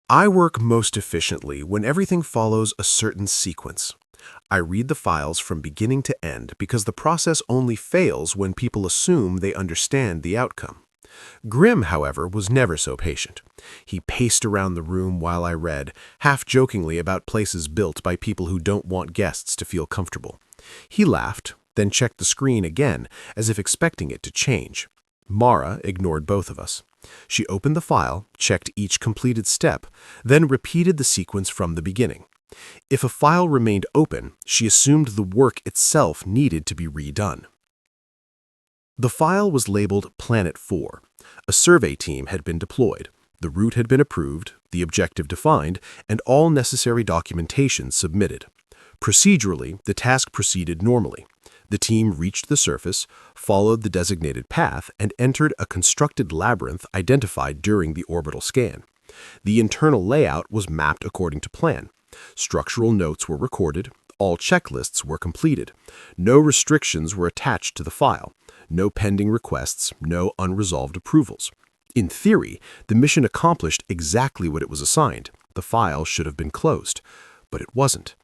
I work most efficiently when everything follows a certain sequence. I read the files from beginning to end because the process only fails when people assume they understand the outcome. Grimm, however, was never so patient. He paced around the room while I read, half-jokingly about places built by people who don't want guests to feel comfortable. He laughed, then checked the screen again, as if expecting it to change. Mara ignored both of us. She opened the file, checked each completed step, then repeated the sequence from the beginning. If a file remained open, she assumed the work itself needed to be redone. The file was labeled Planet 4. A survey team had been deployed. The route had been approved, the objective defined, and all necessary documentation submitted. Procedurally, the task proceeded normally. The team reached the surface, followed the designated path, and entered a constructed labyrinth identified during the orbital scan. The internal layout was mapped according to plan. Structural notes were recorded. All checklists were completed. No restrictions were attached to the file. No pending requests, no unresolved approvals. In theory, the mission accomplished exactly what it was assigned. The file should have been closed, but it wasn't.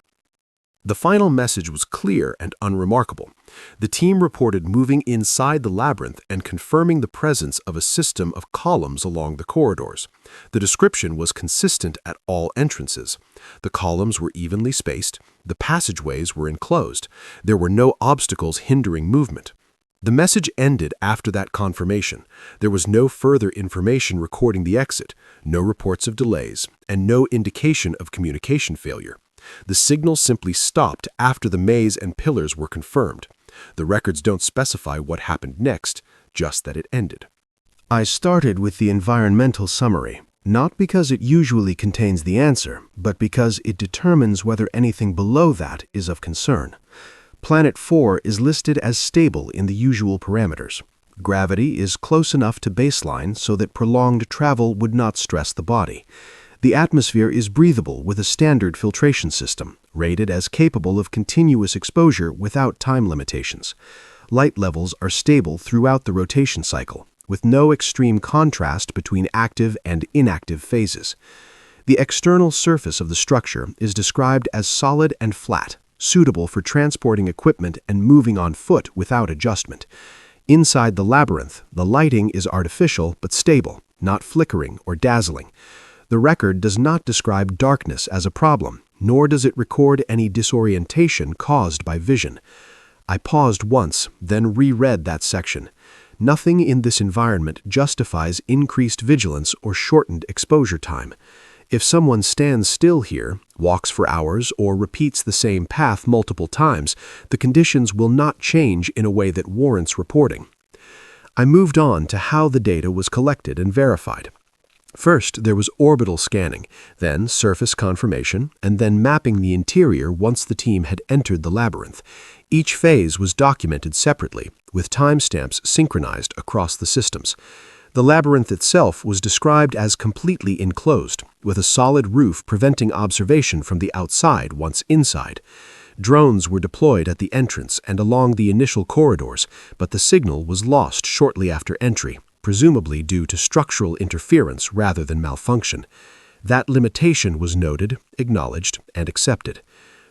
The final message was clear and unremarkable. The team reported moving inside the labyrinth and confirming the presence of a system of columns along the corridors. The description was consistent at all entrances. The columns were evenly spaced. The passageways were enclosed. There were no obstacles hindering movement. The message ended after that confirmation. There was no further information recording the exit, no reports of delays, and no indication of communication failure. The signal simply stopped after the maze and pillars were confirmed. The records don't specify what happened next, just that it ended. I started with the environmental summary, not because it usually contains the answer, but because it determines whether anything below that is of concern. Planet 4 is listed as stable in the usual parameters. Gravity is close enough to baseline so that prolonged travel would not stress the body. The atmosphere is breathable with a standard filtration system, rated as capable of continuous exposure without time limitations. Light levels are stable throughout the rotation cycle, with no extreme contrast between active and inactive phases. The external surface of the structure is described as solid and flat, suitable for transporting equipment and moving on foot without adjustment. Inside the labyrinth, the lighting is artificial but stable, not flickering or dazzling. The record does not describe darkness as a problem, nor does it record any disorientation caused by vision. I paused once, then reread that section. Nothing in this environment justifies increased vigilance or shortened exposure time. If someone stands still here, walks for hours, or repeats the same path multiple times, the conditions will not change in a way that warrants reporting. I moved on to how the data was collected and verified. First, there was orbital scanning, then surface confirmation, and then mapping the interior once the team had entered the labyrinth. Each phase was documented separately, with timestamps synchronized across the systems. The labyrinth itself was described as completely enclosed, with a solid roof preventing observation from the outside once inside. Drones were deployed at the entrance and along the initial corridors, but the signal was lost shortly after entry, presumably due to structural interference rather than malfunction. That limitation was noted, acknowledged, and accepted.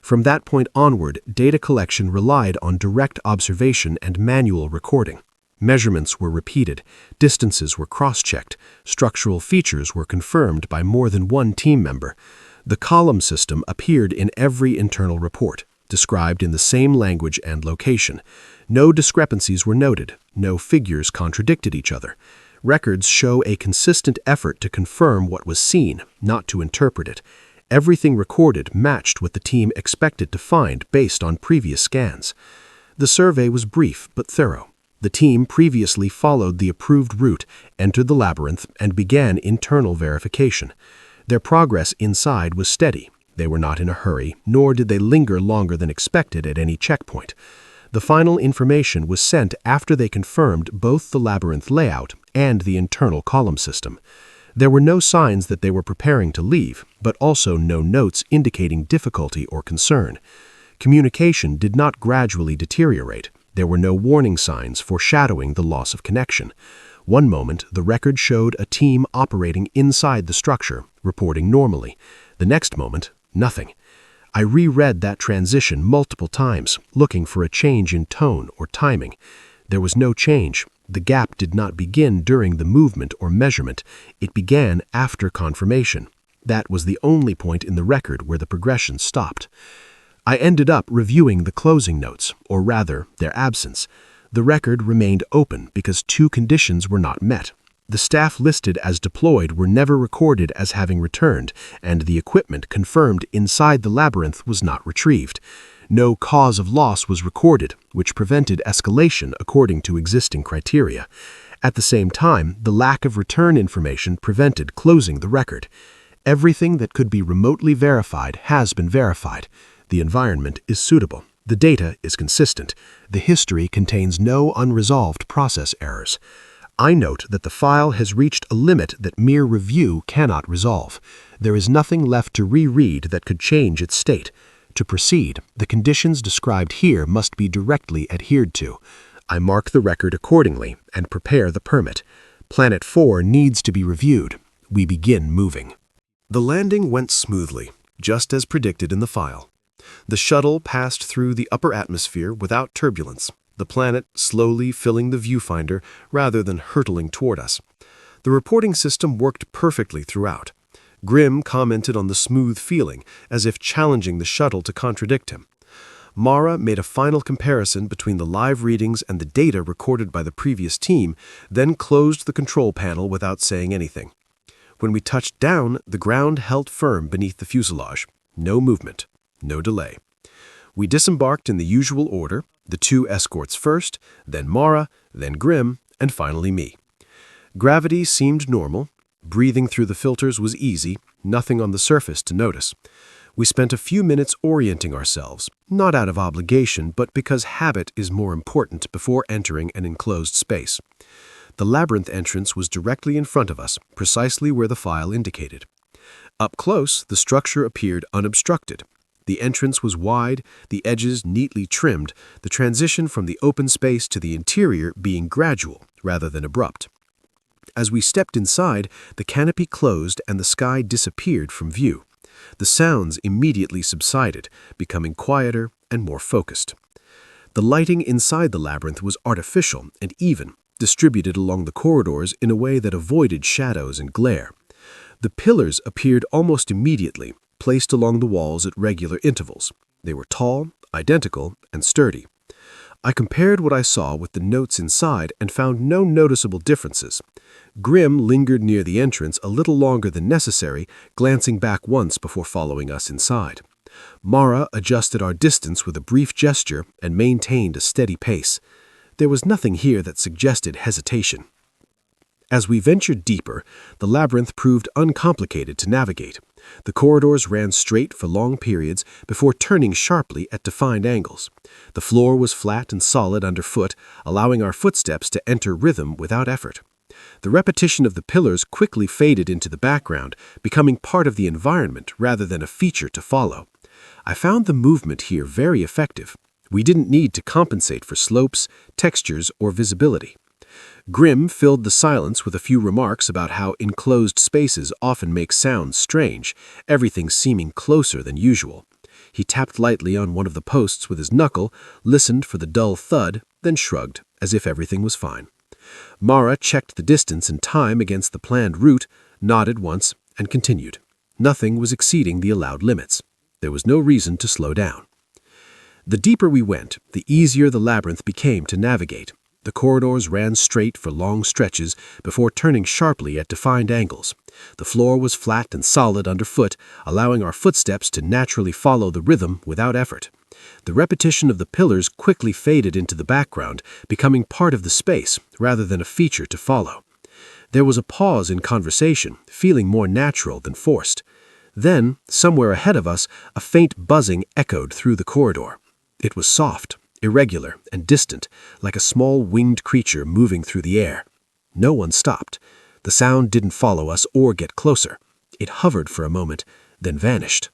From that point onward, data collection relied on direct observation and manual recording. Measurements were repeated, distances were cross-checked, structural features were confirmed by more than one team member. The column system appeared in every internal report, described in the same language and location. No discrepancies were noted, no figures contradicted each other. Records show a consistent effort to confirm what was seen, not to interpret it. Everything recorded matched what the team expected to find based on previous scans. The survey was brief but thorough. The team previously followed the approved route, entered the labyrinth, and began internal verification. Their progress inside was steady. They were not in a hurry, nor did they linger longer than expected at any checkpoint. The final information was sent after they confirmed both the labyrinth layout and the internal column system. There were no signs that they were preparing to leave, but also no notes indicating difficulty or concern. Communication did not gradually deteriorate. There were no warning signs foreshadowing the loss of connection. One moment, the record showed a team operating inside the structure, reporting normally. The next moment, nothing. I reread that transition multiple times, looking for a change in tone or timing. There was no change. The gap did not begin during the movement or measurement. It began after confirmation. That was the only point in the record where the progression stopped. I ended up reviewing the closing notes, or rather, their absence. The record remained open because two conditions were not met. The staff listed as deployed were never recorded as having returned, and the equipment confirmed inside the labyrinth was not retrieved. No cause of loss was recorded, which prevented escalation according to existing criteria. At the same time, the lack of return information prevented closing the record. Everything that could be remotely verified has been verified. The environment is suitable. The data is consistent. The history contains no unresolved process errors. I note that the file has reached a limit that mere review cannot resolve. There is nothing left to reread that could change its state. To proceed, the conditions described here must be directly adhered to. I mark the record accordingly and prepare the permit. Planet 4 needs to be reviewed. We begin moving. The landing went smoothly, just as predicted in the file. The shuttle passed through the upper atmosphere without turbulence, the planet slowly filling the viewfinder rather than hurtling toward us. The reporting system worked perfectly throughout. Grimm commented on the smooth feeling, as if challenging the shuttle to contradict him. Mara made a final comparison between the live readings and the data recorded by the previous team, then closed the control panel without saying anything. When we touched down, the ground held firm beneath the fuselage. No movement, no delay. We disembarked in the usual order, the two escorts first, then Mara, then Grimm, and finally me. Gravity seemed normal. Breathing through the filters was easy, nothing on the surface to notice. We spent a few minutes orienting ourselves, not out of obligation, but because habit is more important before entering an enclosed space. The labyrinth entrance was directly in front of us, precisely where the file indicated. Up close, the structure appeared unobstructed. The entrance was wide, the edges neatly trimmed, the transition from the open space to the interior being gradual rather than abrupt. As we stepped inside, the canopy closed and the sky disappeared from view. The sounds immediately subsided, becoming quieter and more focused. The lighting inside the labyrinth was artificial and even, distributed along the corridors in a way that avoided shadows and glare. The pillars appeared almost immediately, placed along the walls at regular intervals. They were tall, identical, and sturdy. I compared what I saw with the notes inside and found no noticeable differences. Grimm lingered near the entrance a little longer than necessary, glancing back once before following us inside. Mara adjusted our distance with a brief gesture and maintained a steady pace. There was nothing here that suggested hesitation. As we ventured deeper, the labyrinth proved uncomplicated to navigate. The corridors ran straight for long periods before turning sharply at defined angles. The floor was flat and solid underfoot, allowing our footsteps to enter rhythm without effort. The repetition of the pillars quickly faded into the background, becoming part of the environment rather than a feature to follow. I found the movement here very effective. We didn't need to compensate for slopes, textures, or visibility. Grimm filled the silence with a few remarks about how enclosed spaces often make sounds strange, everything seeming closer than usual. He tapped lightly on one of the posts with his knuckle, listened for the dull thud, then shrugged, as if everything was fine. Mara checked the distance and time against the planned route, nodded once, and continued. Nothing was exceeding the allowed limits. There was no reason to slow down. The deeper we went, the easier the labyrinth became to navigate. The corridors ran straight for long stretches before turning sharply at defined angles. The floor was flat and solid underfoot, allowing our footsteps to naturally follow the rhythm without effort. The repetition of the pillars quickly faded into the background, becoming part of the space rather than a feature to follow. There was a pause in conversation, feeling more natural than forced. Then, somewhere ahead of us, a faint buzzing echoed through the corridor. It was soft, irregular, and distant, like a small winged creature moving through the air. No one stopped. The sound didn't follow us or get closer. It hovered for a moment, then vanished.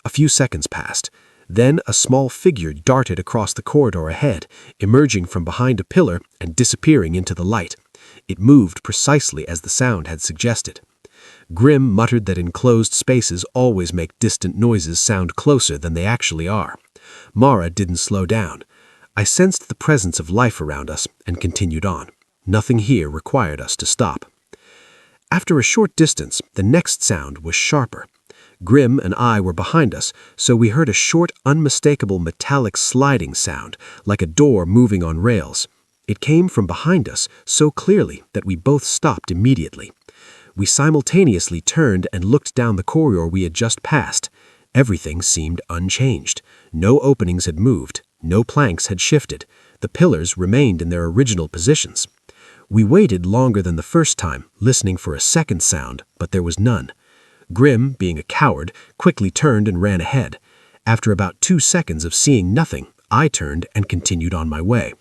A few seconds passed. Then a small figure darted across the corridor ahead, emerging from behind a pillar and disappearing into the light. It moved precisely as the sound had suggested. Grim muttered that enclosed spaces always make distant noises sound closer than they actually are. Mara didn't slow down. I sensed the presence of life around us and continued on. Nothing here required us to stop. After a short distance, the next sound was sharper. Grim and I were behind us, so we heard a short, unmistakable metallic sliding sound, like a door moving on rails. It came from behind us so clearly that we both stopped immediately. We simultaneously turned and looked down the corridor we had just passed. Everything seemed unchanged. No openings had moved. No planks had shifted. The pillars remained in their original positions. We waited longer than the first time, listening for a second sound, but there was none. Grim, being a coward, quickly turned and ran ahead. After about 2 seconds of seeing nothing, I turned and continued on my way.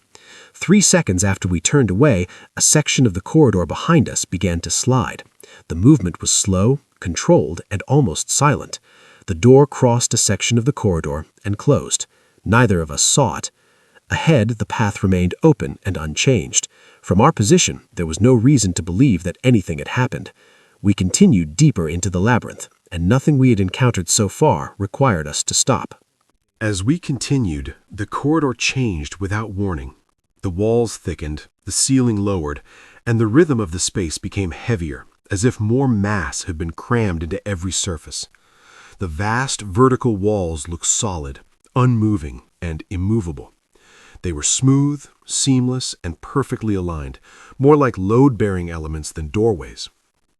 3 seconds after we turned away, a section of the corridor behind us began to slide. The movement was slow, controlled, and almost silent. The door crossed a section of the corridor and closed. Neither of us saw it. Ahead, the path remained open and unchanged. From our position, there was no reason to believe that anything had happened. We continued deeper into the labyrinth, and nothing we had encountered so far required us to stop. As we continued, the corridor changed without warning. The walls thickened, the ceiling lowered, and the rhythm of the space became heavier, as if more mass had been crammed into every surface. The vast vertical walls looked solid, unmoving, and immovable. They were smooth, seamless, and perfectly aligned, more like load-bearing elements than doorways.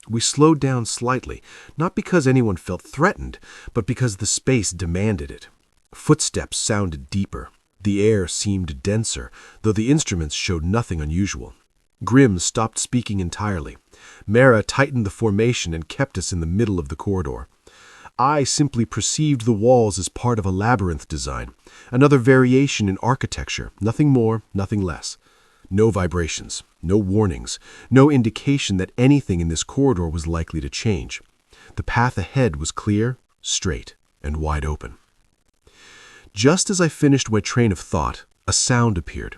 We slowed down slightly, not because anyone felt threatened, but because the space demanded it. Footsteps sounded deeper. The air seemed denser, though the instruments showed nothing unusual. Grim stopped speaking entirely. Mara tightened the formation and kept us in the middle of the corridor. I simply perceived the walls as part of a labyrinth design, another variation in architecture, nothing more, nothing less. No vibrations, no warnings, no indication that anything in this corridor was likely to change. The path ahead was clear, straight, and wide open. Just as I finished my train of thought, a sound appeared.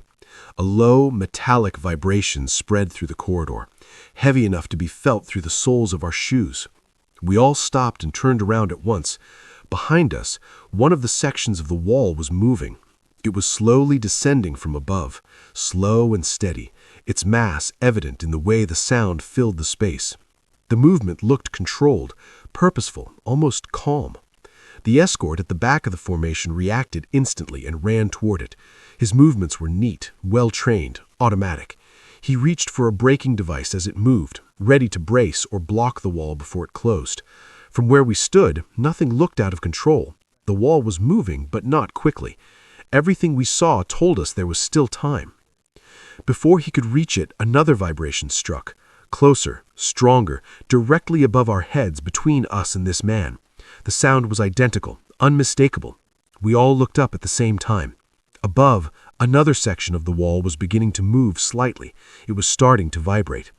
A low, metallic vibration spread through the corridor, heavy enough to be felt through the soles of our shoes. We all stopped and turned around at once. Behind us, one of the sections of the wall was moving. It was slowly descending from above, slow and steady, its mass evident in the way the sound filled the space. The movement looked controlled, purposeful, almost calm. The escort at the back of the formation reacted instantly and ran toward it. His movements were neat, well-trained, automatic. He reached for a braking device as it moved, ready to brace or block the wall before it closed. From where we stood, nothing looked out of control. The wall was moving, but not quickly. Everything we saw told us there was still time. Before he could reach it, another vibration struck. Closer, stronger, directly above our heads between us and this man. The sound was identical, unmistakable. We all looked up at the same time. Above, another section of the wall was beginning to move slightly. It was starting to vibrate.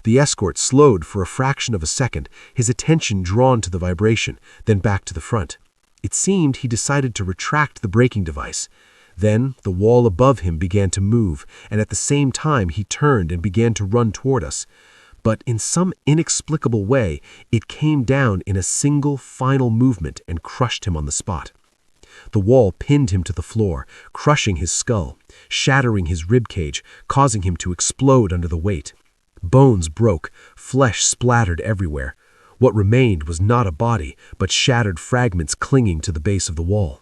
The escort slowed for a fraction of a second, his attention drawn to the vibration, then back to the front. It seemed he decided to retract the braking device. Then the wall above him began to move, and at the same time he turned and began to run toward us. But in some inexplicable way, it came down in a single final movement and crushed him on the spot. The wall pinned him to the floor, crushing his skull, shattering his ribcage, causing him to explode under the weight. Bones broke, flesh splattered everywhere. What remained was not a body, but shattered fragments clinging to the base of the wall.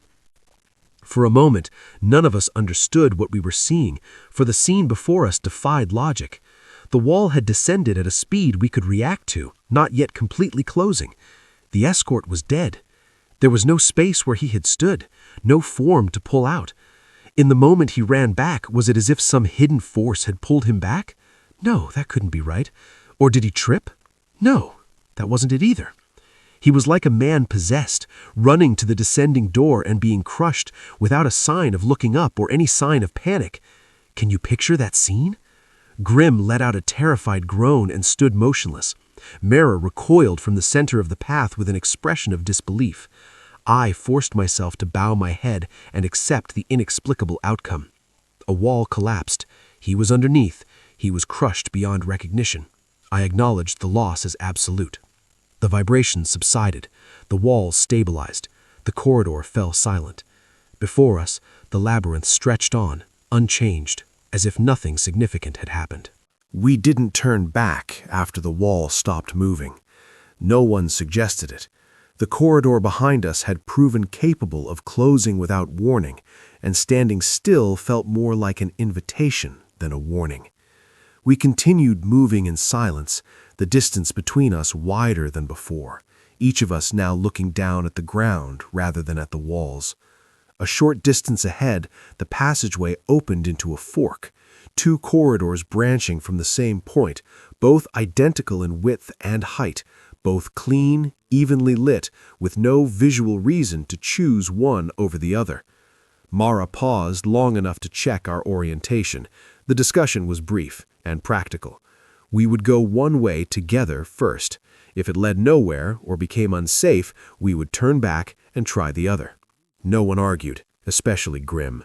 For a moment, none of us understood what we were seeing, for the scene before us defied logic. The wall had descended at a speed we could react to, not yet completely closing. The escort was dead. There was no space where he had stood, no form to pull out. In the moment he ran back, was it as if some hidden force had pulled him back? No, that couldn't be right. Or did he trip? No, that wasn't it either. He was like a man possessed, running to the descending door and being crushed without a sign of looking up or any sign of panic. Can you picture that scene? Grim let out a terrified groan and stood motionless. Mara recoiled from the center of the path with an expression of disbelief. I forced myself to bow my head and accept the inexplicable outcome. A wall collapsed. He was underneath. He was crushed beyond recognition. I acknowledged the loss as absolute. The vibrations subsided. The walls stabilized. The corridor fell silent. Before us, the labyrinth stretched on, unchanged, as if nothing significant had happened. We didn't turn back after the wall stopped moving. No one suggested it. The corridor behind us had proven capable of closing without warning, and standing still felt more like an invitation than a warning. We continued moving in silence, the distance between us wider than before, each of us now looking down at the ground rather than at the walls. A short distance ahead, the passageway opened into a fork, two corridors branching from the same point, both identical in width and height, both clean, evenly lit, with no visual reason to choose one over the other. Mara paused long enough to check our orientation. The discussion was brief and practical. We would go one way together first. If it led nowhere or became unsafe, we would turn back and try the other. No one argued, especially Grim.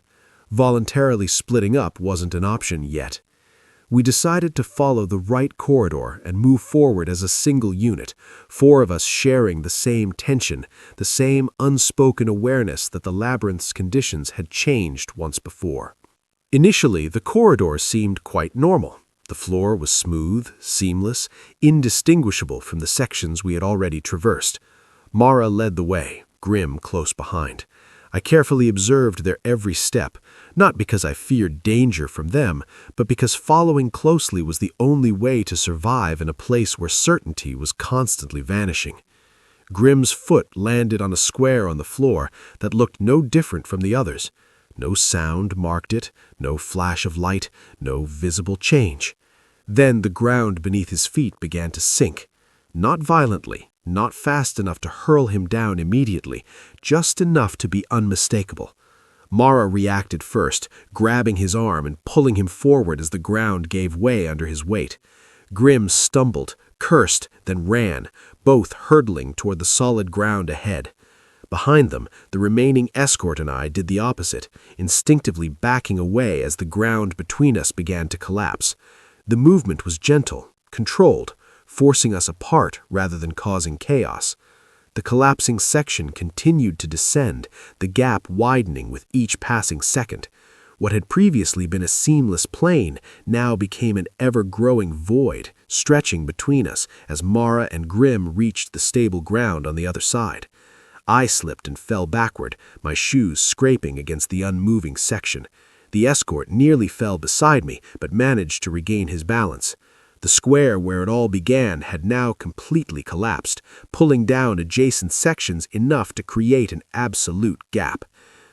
Voluntarily splitting up wasn't an option yet. We decided to follow the right corridor and move forward as a single unit, four of us sharing the same tension, the same unspoken awareness that the labyrinth's conditions had changed once before. Initially, the corridor seemed quite normal. The floor was smooth, seamless, indistinguishable from the sections we had already traversed. Mara led the way, Grim close behind. I carefully observed their every step, not because I feared danger from them, but because following closely was the only way to survive in a place where certainty was constantly vanishing. Grim's foot landed on a square on the floor that looked no different from the others. No sound marked it, no flash of light, no visible change. Then the ground beneath his feet began to sink, not violently, not fast enough to hurl him down immediately, just enough to be unmistakable. Mara reacted first, grabbing his arm and pulling him forward as the ground gave way under his weight. Grim stumbled, cursed, then ran, both hurtling toward the solid ground ahead. Behind them, the remaining escort and I did the opposite, instinctively backing away as the ground between us began to collapse. The movement was gentle, controlled, forcing us apart rather than causing chaos. The collapsing section continued to descend, the gap widening with each passing second. What had previously been a seamless plane now became an ever-growing void, stretching between us as Mara and Grim reached the stable ground on the other side. I slipped and fell backward, my shoes scraping against the unmoving section. The escort nearly fell beside me, but managed to regain his balance. The square where it all began had now completely collapsed, pulling down adjacent sections enough to create an absolute gap.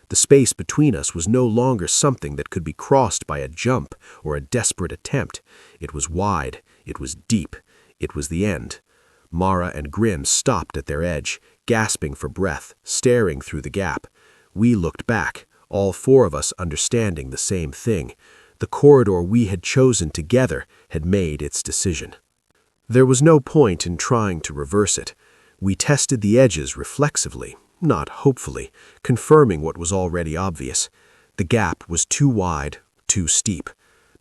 The space between us was no longer something that could be crossed by a jump or a desperate attempt. It was wide, it was deep, it was the end. Mara and Grim stopped at their edge, gasping for breath, staring through the gap. We looked back, all four of us understanding the same thing. The corridor we had chosen together had made its decision. There was no point in trying to reverse it. We tested the edges reflexively, not hopefully, confirming what was already obvious. The gap was too wide, too steep.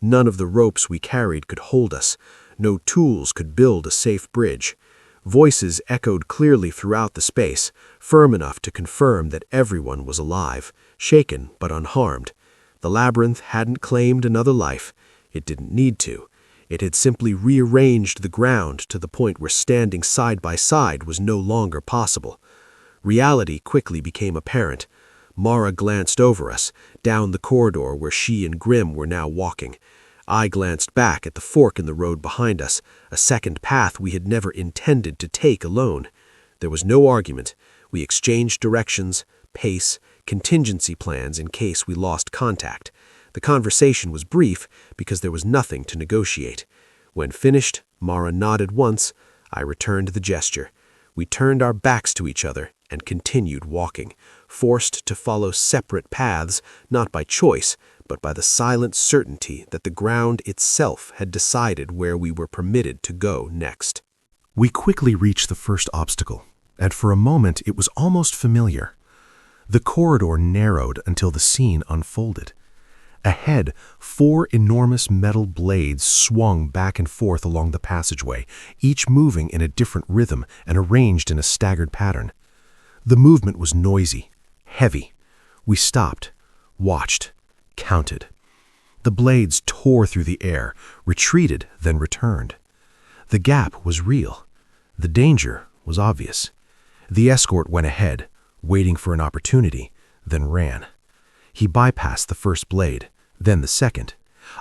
None of the ropes we carried could hold us. No tools could build a safe bridge. Voices echoed clearly throughout the space, firm enough to confirm that everyone was alive, shaken but unharmed. The labyrinth hadn't claimed another life. It didn't need to. It had simply rearranged the ground to the point where standing side by side was no longer possible. Reality quickly became apparent. Mara glanced over us, down the corridor where she and Grim were now walking. I glanced back at the fork in the road behind us, a second path we had never intended to take alone. There was no argument. We exchanged directions, pace, contingency plans in case we lost contact. The conversation was brief because there was nothing to negotiate. When finished, Mara nodded once. I returned the gesture. We turned our backs to each other and continued walking, forced to follow separate paths, not by choice, but by the silent certainty that the ground itself had decided where we were permitted to go next. We quickly reached the first obstacle, and for a moment it was almost familiar. The corridor narrowed until the scene unfolded. Ahead, 4 enormous metal blades swung back and forth along the passageway, each moving in a different rhythm and arranged in a staggered pattern. The movement was noisy, heavy. We stopped, watched, counted. The blades tore through the air, retreated, then returned. The gap was real. The danger was obvious. The escort went ahead, waiting for an opportunity, then ran. He bypassed the first blade, then the second.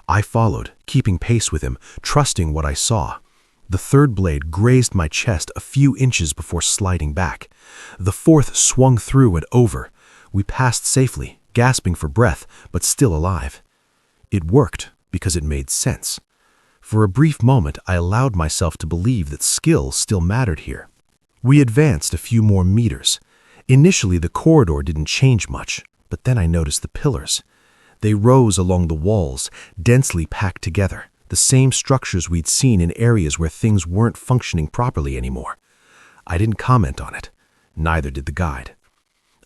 I followed, keeping pace with him, trusting what I saw. The third blade grazed my chest a few inches before sliding back. The fourth swung through and over. We passed safely, gasping for breath, but still alive. It worked because it made sense. For a brief moment, I allowed myself to believe that skill still mattered here. We advanced a few more meters. Initially, the corridor didn't change much, but then I noticed the pillars. They rose along the walls, densely packed together, the same structures we'd seen in areas where things weren't functioning properly anymore. I didn't comment on it. Neither did the guide.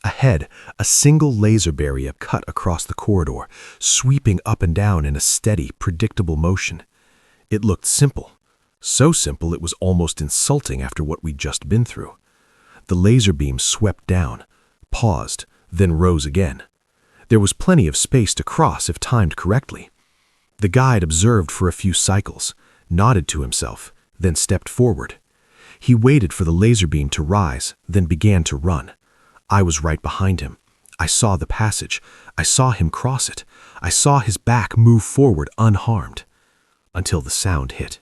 Ahead, a single laser barrier cut across the corridor, sweeping up and down in a steady, predictable motion. It looked simple. So simple it was almost insulting after what we'd just been through. The laser beam swept down, paused, then rose again. There was plenty of space to cross if timed correctly. The guide observed for a few cycles, nodded to himself, then stepped forward. He waited for the laser beam to rise, then began to run. I was right behind him. I saw the passage. I saw him cross it. I saw his back move forward unharmed. Until the sound hit.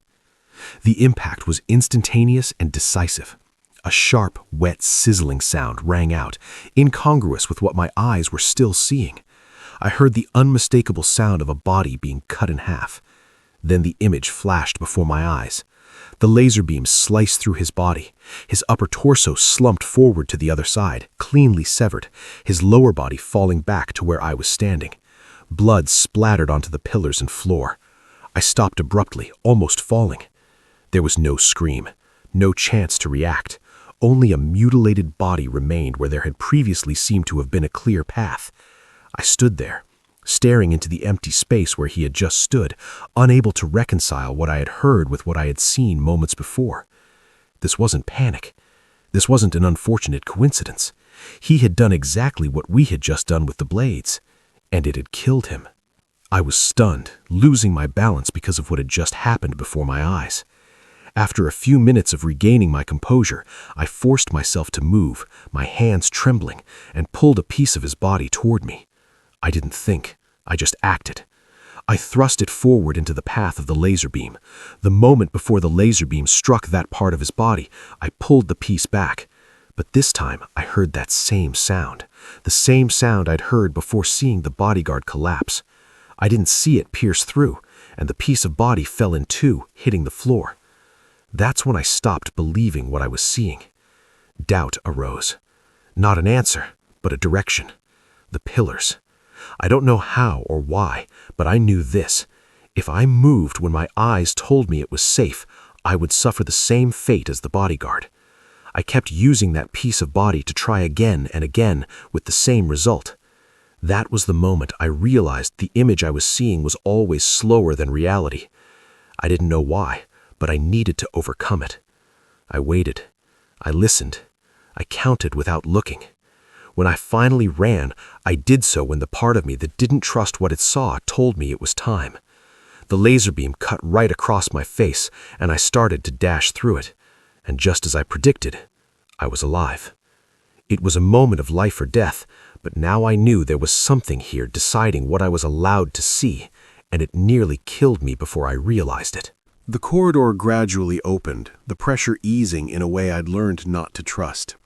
The impact was instantaneous and decisive. A sharp, wet, sizzling sound rang out, incongruous with what my eyes were still seeing. I heard the unmistakable sound of a body being cut in half. Then the image flashed before my eyes. The laser beam sliced through his body. His upper torso slumped forward to the other side, cleanly severed, his lower body falling back to where I was standing. Blood splattered onto the pillars and floor. I stopped abruptly, almost falling. There was no scream, no chance to react. Only a mutilated body remained where there had previously seemed to have been a clear path. I stood there, staring into the empty space where he had just stood, unable to reconcile what I had heard with what I had seen moments before. This wasn't panic. This wasn't an unfortunate coincidence. He had done exactly what we had just done with the blades, and it had killed him. I was stunned, losing my balance because of what had just happened before my eyes. After a few minutes of regaining my composure, I forced myself to move, my hands trembling, and pulled a piece of his body toward me. I didn't think, I just acted. I thrust it forward into the path of the laser beam. The moment before the laser beam struck that part of his body, I pulled the piece back. But this time, I heard that same sound, the same sound I'd heard before seeing the bodyguard collapse. I didn't see it pierce through, and the piece of body fell in two, hitting the floor. That's when I stopped believing what I was seeing. Doubt arose. Not an answer, but a direction. The pillars. I don't know how or why, but I knew this. If I moved when my eyes told me it was safe, I would suffer the same fate as the bodyguard. I kept using that piece of body to try again and again with the same result. That was the moment I realized the image I was seeing was always slower than reality. I didn't know why, but I needed to overcome it. I waited. I listened. I counted without looking. When I finally ran, I did so when the part of me that didn't trust what it saw told me it was time. The laser beam cut right across my face, and I started to dash through it. And just as I predicted, I was alive. It was a moment of life or death, but now I knew there was something here deciding what I was allowed to see, and it nearly killed me before I realized it. The corridor gradually opened, the pressure easing in a way I'd learned not to trust.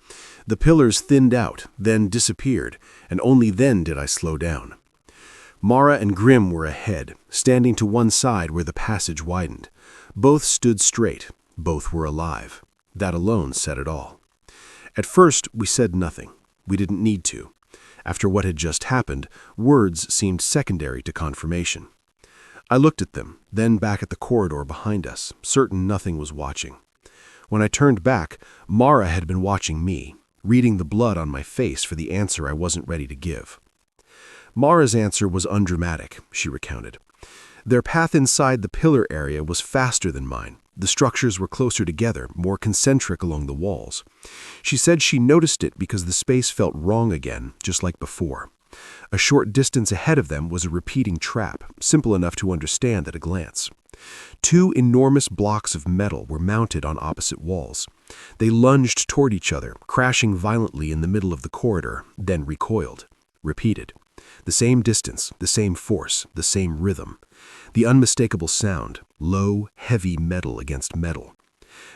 The pillars thinned out, then disappeared, and only then did I slow down. Mara and Grim were ahead, standing to one side where the passage widened. Both stood straight, both were alive. That alone said it all. At first, we said nothing. We didn't need to. After what had just happened, words seemed secondary to confirmation. I looked at them, then back at the corridor behind us, certain nothing was watching. When I turned back, Mara had been watching me, reading the blood on my face for the answer I wasn't ready to give. Mara's answer was undramatic, she recounted. Their path inside the pillar area was faster than mine. The structures were closer together, more concentric along the walls. She said she noticed it because the space felt wrong again, just like before. A short distance ahead of them was a repeating trap, simple enough to understand at a glance. 2 enormous blocks of metal were mounted on opposite walls. They lunged toward each other, crashing violently in the middle of the corridor, then recoiled. Repeated. The same distance, the same force, the same rhythm. The unmistakable sound, low, heavy metal against metal.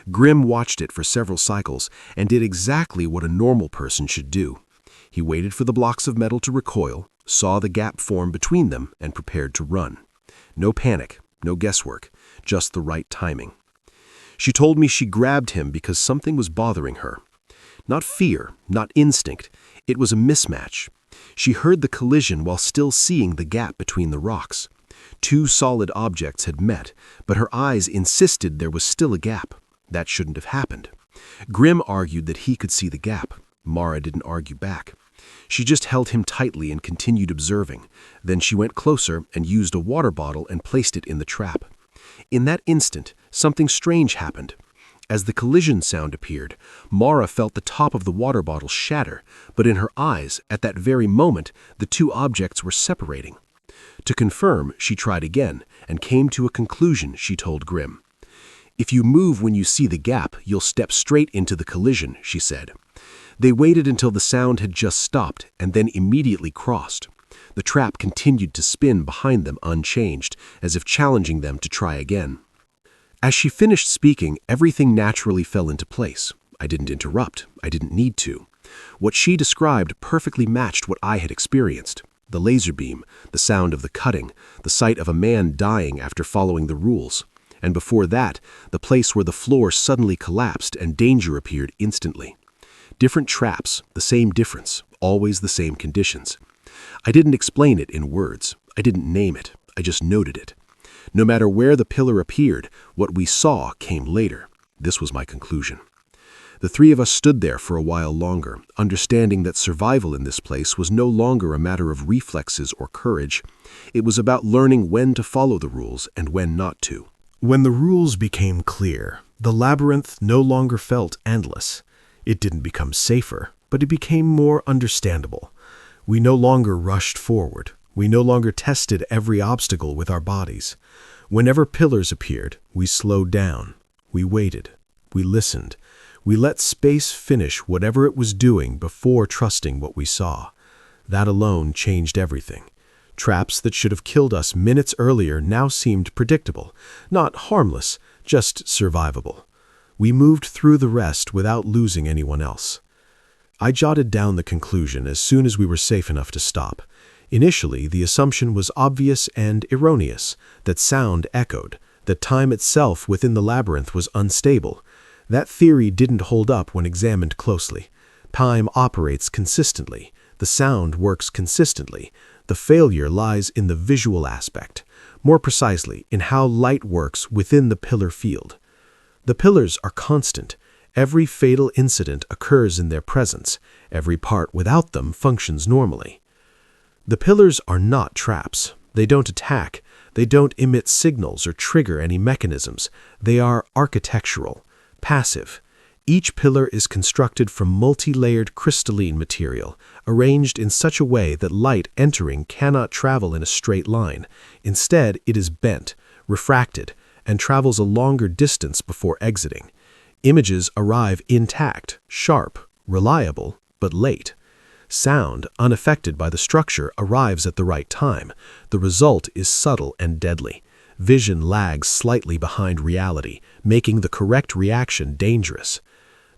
Grim watched it for several cycles and did exactly what a normal person should do. He waited for the blocks of metal to recoil, saw the gap form between them, and prepared to run. No panic, no guesswork, just the right timing. She told me she grabbed him because something was bothering her. Not fear, not instinct, it was a mismatch. She heard the collision while still seeing the gap between the rocks. 2 solid objects had met, but her eyes insisted there was still a gap. That shouldn't have happened. Grim argued that he could see the gap. Mara didn't argue back. She just held him tightly and continued observing. Then she went closer and used a water bottle and placed it in the trap. In that instant, something strange happened. As the collision sound appeared, Mara felt the top of the water bottle shatter, but in her eyes, at that very moment, the 2 objects were separating. To confirm, she tried again, and came to a conclusion, she told Grim. "If you move when you see the gap, you'll step straight into the collision," she said. They waited until the sound had just stopped, and then immediately crossed. The trap continued to spin behind them unchanged, as if challenging them to try again. As she finished speaking, everything naturally fell into place. I didn't interrupt. I didn't need to. What she described perfectly matched what I had experienced. The laser beam, the sound of the cutting, the sight of a man dying after following the rules. And before that, the place where the floor suddenly collapsed and danger appeared instantly. Different traps, the same difference, always the same conditions. I didn't explain it in words. I didn't name it. I just noted it. No matter where the pillar appeared, what we saw came later. This was my conclusion. The 3 of us stood there for a while longer, understanding that survival in this place was no longer a matter of reflexes or courage. It was about learning when to follow the rules and when not to. When the rules became clear, the labyrinth no longer felt endless. It didn't become safer, but it became more understandable. We no longer rushed forward. We no longer tested every obstacle with our bodies. Whenever pillars appeared, we slowed down. We waited. We listened. We let space finish whatever it was doing before trusting what we saw. That alone changed everything. Traps that should have killed us minutes earlier now seemed predictable, not harmless, just survivable. We moved through the rest without losing anyone else. I jotted down the conclusion as soon as we were safe enough to stop. Initially, the assumption was obvious and erroneous, that sound echoed, that time itself within the labyrinth was unstable. That theory didn't hold up when examined closely. Time operates consistently. The sound works consistently. The failure lies in the visual aspect, more precisely in how light works within the pillar field. The pillars are constant. Every fatal incident occurs in their presence. Every part without them functions normally. The pillars are not traps. They don't attack. They don't emit signals or trigger any mechanisms. They are architectural, passive. Each pillar is constructed from multi-layered crystalline material, arranged in such a way that light entering cannot travel in a straight line. Instead, it is bent, refracted, and travels a longer distance before exiting. Images arrive intact, sharp, reliable, but late. Sound, unaffected by the structure, arrives at the right time. The result is subtle and deadly. Vision lags slightly behind reality, making the correct reaction dangerous.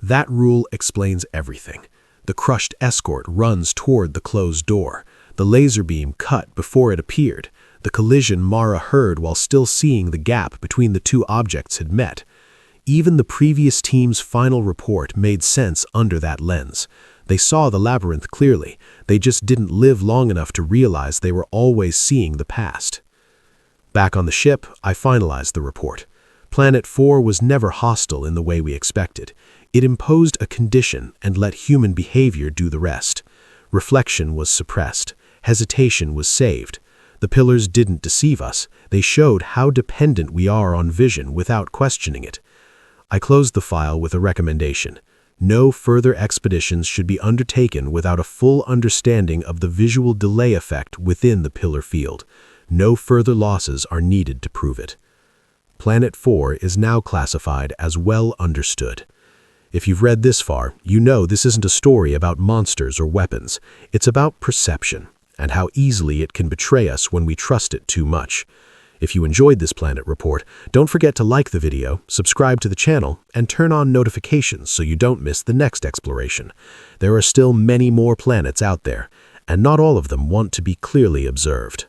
That rule explains everything. The crushed escort runs toward the closed door. The laser beam cut before it appeared. The collision Mara heard while still seeing the gap between the 2 objects had met. Even the previous team's final report made sense under that lens. They saw the labyrinth clearly. They just didn't live long enough to realize they were always seeing the past. Back on the ship, I finalized the report. Planet 4 was never hostile in the way we expected. It imposed a condition and let human behavior do the rest. Reflection was suppressed. Hesitation was saved. The pillars didn't deceive us. They showed how dependent we are on vision without questioning it. I closed the file with a recommendation. No further expeditions should be undertaken without a full understanding of the visual delay effect within the pillar field. No further losses are needed to prove it. Planet 4 is now classified as well understood. If you've read this far, you know this isn't a story about monsters or weapons. It's about perception and how easily it can betray us when we trust it too much. If you enjoyed this Planet Report, don't forget to like the video, subscribe to the channel, and turn on notifications so you don't miss the next exploration. There are still many more planets out there, and not all of them want to be clearly observed.